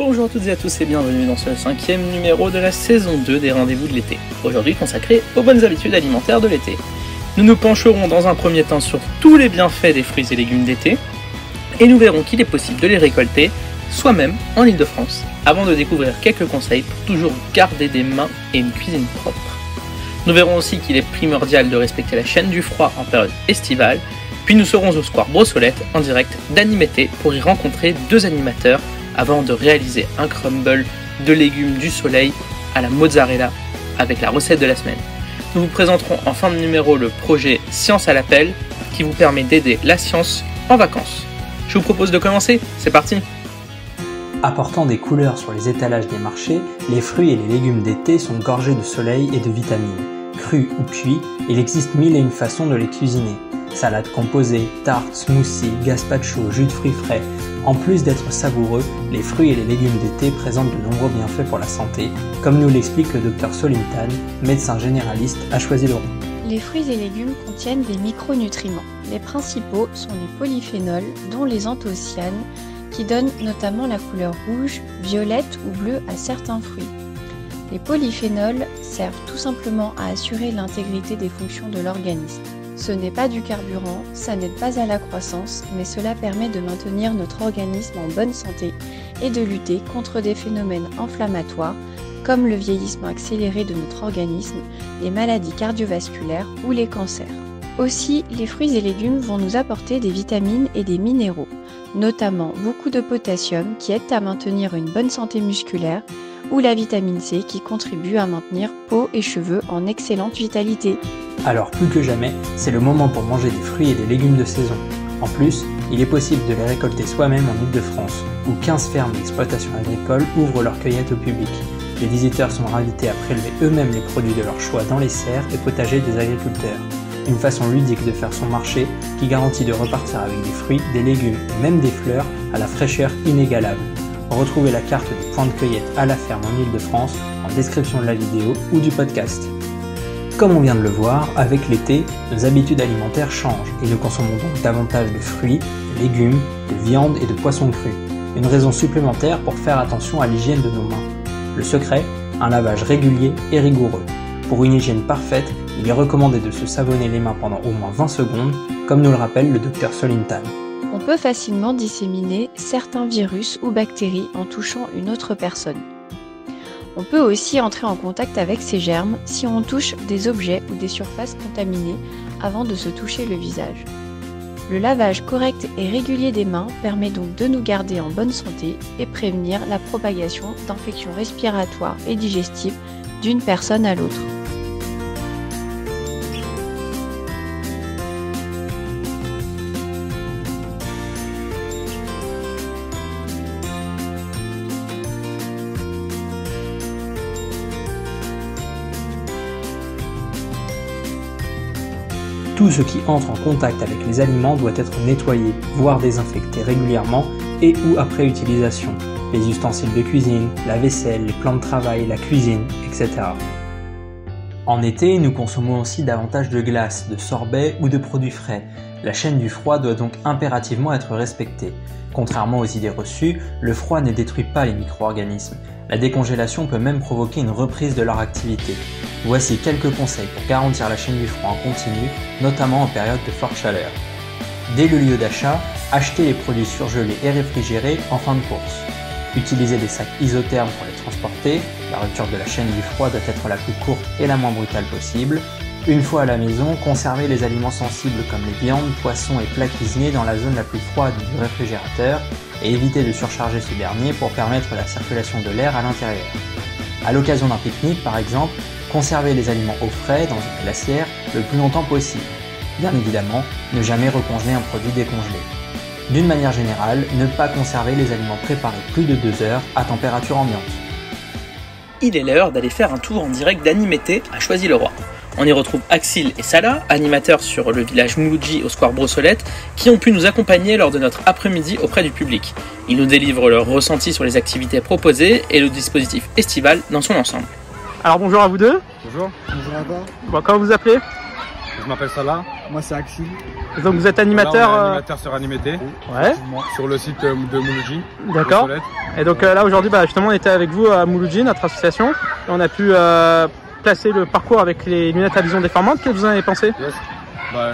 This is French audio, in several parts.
Bonjour à toutes et à tous et bienvenue dans ce 5e numéro de la saison 2 des rendez-vous de l'été, aujourd'hui consacré aux bonnes habitudes alimentaires de l'été. Nous nous pencherons dans un premier temps sur tous les bienfaits des fruits et légumes d'été, et nous verrons qu'il est possible de les récolter soi-même en Ile-de-France, avant de découvrir quelques conseils pour toujours garder des mains et une cuisine propre. Nous verrons aussi qu'il est primordial de respecter la chaîne du froid en période estivale, puis nous serons au Square Brossolette en direct d'Animété pour y rencontrer deux animateurs avant de réaliser un crumble de légumes du soleil à la mozzarella avec la recette de la semaine. Nous vous présenterons en fin de numéro le projet Science à l'appel qui vous permet d'aider la science en vacances. Je vous propose de commencer, c'est parti! Apportant des couleurs sur les étalages des marchés, les fruits et les légumes d'été sont gorgés de soleil et de vitamines. Crus ou cuits, il existe mille et une façons de les cuisiner. Salades composées, tartes, smoothies, gazpacho, jus de fruits frais. En plus d'être savoureux, les fruits et les légumes d'été présentent de nombreux bienfaits pour la santé, comme nous l'explique le Dr Solim Tan, médecin généraliste à Choisy-le-Roi. Les fruits et légumes contiennent des micronutriments. Les principaux sont les polyphénols, dont les anthocyanes, qui donnent notamment la couleur rouge, violette ou bleue à certains fruits. Les polyphénols servent tout simplement à assurer l'intégrité des fonctions de l'organisme. Ce n'est pas du carburant, ça n'aide pas à la croissance, mais cela permet de maintenir notre organisme en bonne santé et de lutter contre des phénomènes inflammatoires comme le vieillissement accéléré de notre organisme, les maladies cardiovasculaires ou les cancers. Aussi, les fruits et légumes vont nous apporter des vitamines et des minéraux, notamment beaucoup de potassium qui aide à maintenir une bonne santé musculaire, ou la vitamine C qui contribue à maintenir peau et cheveux en excellente vitalité. Alors plus que jamais, c'est le moment pour manger des fruits et des légumes de saison. En plus, il est possible de les récolter soi-même en Ile-de-France, où 15 fermes d'exploitation agricole ouvrent leur cueillette au public. Les visiteurs sont invités à prélever eux-mêmes les produits de leur choix dans les serres et potagers des agriculteurs. Une façon ludique de faire son marché qui garantit de repartir avec des fruits, des légumes et même des fleurs à la fraîcheur inégalable. Retrouvez la carte des points de cueillette à la ferme en Ile-de-France en description de la vidéo ou du podcast. Comme on vient de le voir, avec l'été, nos habitudes alimentaires changent et nous consommons donc davantage de fruits, de légumes, de viande et de poissons crus. Une raison supplémentaire pour faire attention à l'hygiène de nos mains. Le secret, un lavage régulier et rigoureux. Pour une hygiène parfaite, il est recommandé de se savonner les mains pendant au moins 20 secondes, comme nous le rappelle le Dr Solim Tan. On peut facilement disséminer certains virus ou bactéries en touchant une autre personne. On peut aussi entrer en contact avec ces germes si on touche des objets ou des surfaces contaminées avant de se toucher le visage. Le lavage correct et régulier des mains permet donc de nous garder en bonne santé et prévenir la propagation d'infections respiratoires et digestives d'une personne à l'autre. Tout ce qui entre en contact avec les aliments doit être nettoyé, voire désinfecté régulièrement et ou après utilisation. Les ustensiles de cuisine, la vaisselle, les plans de travail, la cuisine, etc. En été, nous consommons aussi davantage de glace, de sorbets ou de produits frais. La chaîne du froid doit donc impérativement être respectée. Contrairement aux idées reçues, le froid ne détruit pas les micro-organismes. La décongélation peut même provoquer une reprise de leur activité. Voici quelques conseils pour garantir la chaîne du froid en continu, notamment en période de forte chaleur. Dès le lieu d'achat, achetez les produits surgelés et réfrigérés en fin de course. Utilisez des sacs isothermes pour les transporter, la rupture de la chaîne du froid doit être la plus courte et la moins brutale possible. Une fois à la maison, conservez les aliments sensibles comme les viandes, poissons et plats cuisinés dans la zone la plus froide du réfrigérateur et évitez de surcharger ce dernier pour permettre la circulation de l'air à l'intérieur. À l'occasion d'un pique-nique par exemple, conservez les aliments au frais dans une glacière le plus longtemps possible. Bien évidemment, ne jamais recongeler un produit décongelé. D'une manière générale, ne pas conserver les aliments préparés plus de 2 heures à température ambiante. il est l'heure d'aller faire un tour en direct d'Animété à Choisy-le-Roi. On y retrouve Axil et Salah, animateurs sur le village Mouloudji au square Brossolette, qui ont pu nous accompagner lors de notre après-midi auprès du public. Ils nous délivrent leurs ressentis sur les activités proposées et le dispositif estival dans son ensemble. Alors bonjour à vous deux. Bonjour. Bonjour à toi. Bon, comment vous vous appelez? Je m'appelle Salah. Moi c'est Axil. Donc vous êtes animateur, animateur sur Animété, ouais. Sur le site de Mouloudji. D'accord. Et donc là aujourd'hui, justement on était avec vous à Mouloudji, notre association, et on a pu placer le parcours avec les lunettes à vision déformante. Qu'est-ce que vous en avez pensé? Yes.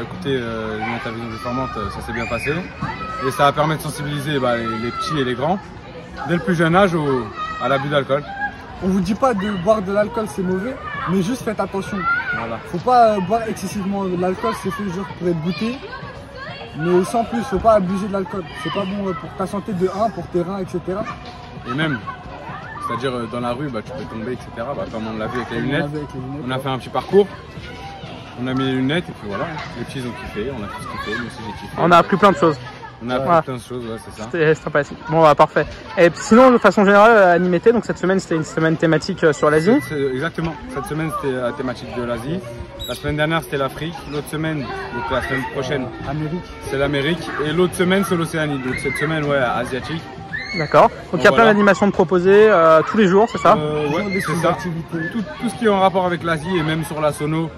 Écoutez, les lunettes à vision déformante, ça s'est bien passé. Et ça va permettre de sensibiliser les petits et les grands, dès le plus jeune âge, à l'abus d'alcool. On vous dit pas de boire de l'alcool c'est mauvais, mais juste faites attention. Voilà. Faut pas boire excessivement de l'alcool, c'est fait genre pour être goûté. Mais sans plus, faut pas abuser de l'alcool. C'est pas bon pour ta santé de 1, pour tes reins, etc. Et même, c'est-à-dire dans la rue, tu peux tomber, etc. Comme on l'a vu avec les lunettes. On a fait un petit parcours. On a mis les lunettes et puis voilà. Les petits ont kiffé, on a tous kiffé, moi aussi j'ai kiffé. On a appris plein de choses. On a appris plein de choses, ouais, c'est ça. C'était sympathique. Bon, parfait. Et sinon, de façon générale, Animété, donc cette semaine, c'était une semaine thématique sur l'Asie. Exactement. Cette semaine, c'était la thématique de l'Asie. La semaine dernière, c'était l'Afrique. L'autre semaine, donc la semaine prochaine, c'est l'Amérique. Et l'autre semaine, c'est l'Océanie. Donc cette semaine, ouais, asiatique. D'accord. Donc il y a plein d'animations de proposer tous les jours, c'est ça? Ouais, c'est ça. Tout ce qui est en rapport avec l'Asie et même sur la sono,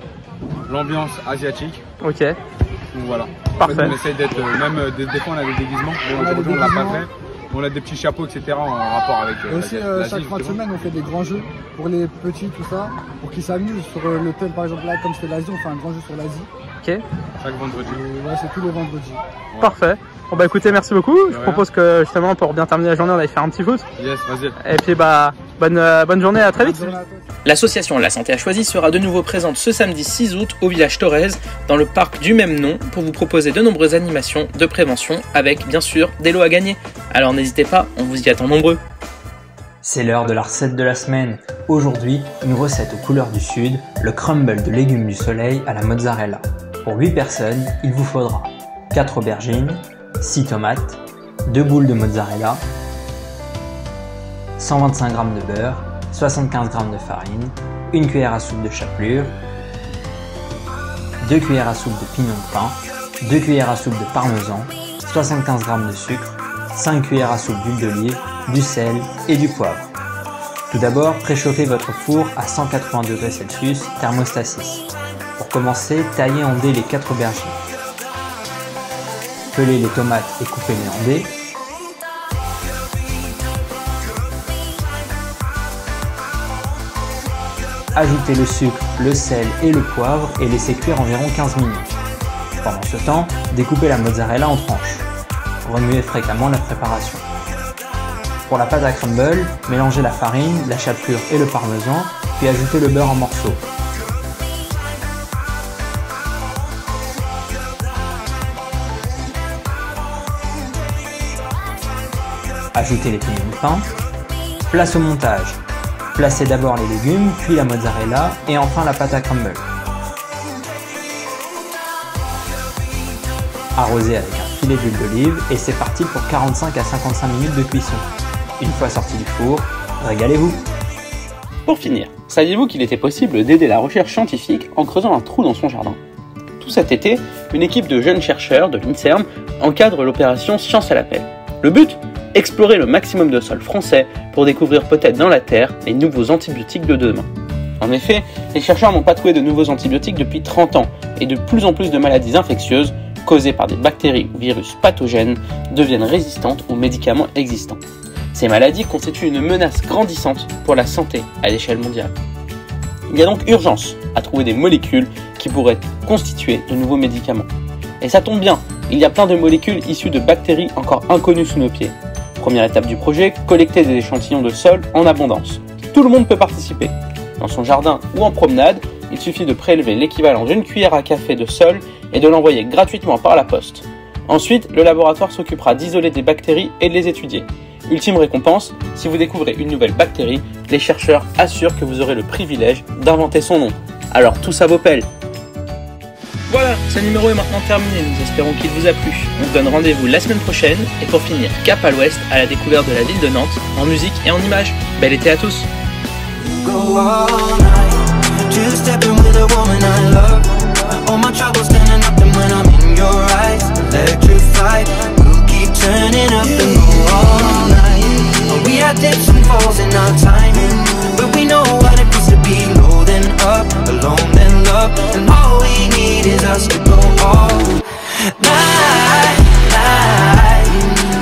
l'ambiance asiatique. Ok. Donc voilà. Parfait. En fait, on essaye d'être, même des fois on a des déguisements. Bon, on l'a pas fait. On a des petits chapeaux, etc. en rapport avec et aussi, chaque fin de semaine, on fait des grands jeux pour les petits, tout ça, pour qu'ils s'amusent sur le thème. Par exemple, là, comme c'était l'Asie, on fait un grand jeu sur l'Asie. Ok. Chaque vendredi. Ouais, c'est tous les vendredis. Ouais. Parfait. Bon écoutez, merci beaucoup. Je propose que justement pour bien terminer la journée, on aille faire un petit foot. Yes, vas-y. Et puis bonne journée, à très vite. L'association La Santé à Choisy sera de nouveau présente ce samedi 6 août au village Thorez, dans le parc du même nom, pour vous proposer de nombreuses animations de prévention avec bien sûr des lots à gagner. Alors n'hésitez pas, on vous y attend nombreux. C'est l'heure de la recette de la semaine. Aujourd'hui, une recette aux couleurs du sud, le crumble de légumes du soleil à la mozzarella. Pour 8 personnes, il vous faudra 4 aubergines, 6 tomates, 2 boules de mozzarella, 125 g de beurre, 75 g de farine, 1 cuillère à soupe de chapelure, 2 cuillères à soupe de pignon de pain, 2 cuillères à soupe de parmesan, 75 g de sucre, 5 cuillères à soupe d'huile d'olive, du sel et du poivre. Tout d'abord, préchauffez votre four à 180 degrés Celsius, thermostat 6. Pour commencer, taillez en dés les 4 aubergines. Pelez les tomates et coupez-les en dés. Ajoutez le sucre, le sel et le poivre et laissez cuire environ 15 minutes. Pendant ce temps, découpez la mozzarella en tranches. Remuez fréquemment la préparation. Pour la pâte à crumble, mélangez la farine, la chapelure et le parmesan, puis ajoutez le beurre en morceaux. Ajoutez les pignons de pain. Place au montage. Placez d'abord les légumes, puis la mozzarella et enfin la pâte à crumble. Arrosez avec un filet d'huile d'olive et c'est parti pour 45 à 55 minutes de cuisson. Une fois sorti du four, régalez-vous! Pour finir, saviez-vous qu'il était possible d'aider la recherche scientifique en creusant un trou dans son jardin? Tout cet été, une équipe de jeunes chercheurs de l'INSERM encadre l'opération Science à l'appel. Le but? Explorer le maximum de sols français pour découvrir peut-être dans la terre les nouveaux antibiotiques de demain. En effet, les chercheurs n'ont pas trouvé de nouveaux antibiotiques depuis 30 ans et de plus en plus de maladies infectieuses causées par des bactéries ou virus pathogènes deviennent résistantes aux médicaments existants. Ces maladies constituent une menace grandissante pour la santé à l'échelle mondiale. Il y a donc urgence à trouver des molécules qui pourraient constituer de nouveaux médicaments. Et ça tombe bien, il y a plein de molécules issues de bactéries encore inconnues sous nos pieds. Première étape du projet, collecter des échantillons de sol en abondance. Tout le monde peut participer. Dans son jardin ou en promenade, il suffit de prélever l'équivalent d'une cuillère à café de sol et de l'envoyer gratuitement par la poste. Ensuite, le laboratoire s'occupera d'isoler des bactéries et de les étudier. Ultime récompense, si vous découvrez une nouvelle bactérie, les chercheurs assurent que vous aurez le privilège d'inventer son nom. Alors tout ça vaut pelle. Voilà, ce numéro est maintenant terminé, nous espérons qu'il vous a plu. On se donne rendez-vous la semaine prochaine, et pour finir, cap à l'ouest, à la découverte de la ville de Nantes, en musique et en images. Bel été à tous! go all night. Two-stepping with a woman I love. All my troubles standing up and when I'm in your eyes. Electrified, we'll keep turning up and go all night. We had dips and falls in our timing, but we know what it means to be low then up, alone then love. And all we need is us to go all night, night.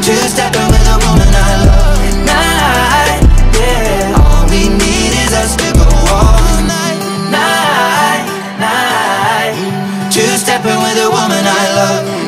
Two-stepping with a woman I love. Night, yeah. All we need is us to go all night, night, night. Two-stepping with a woman I love.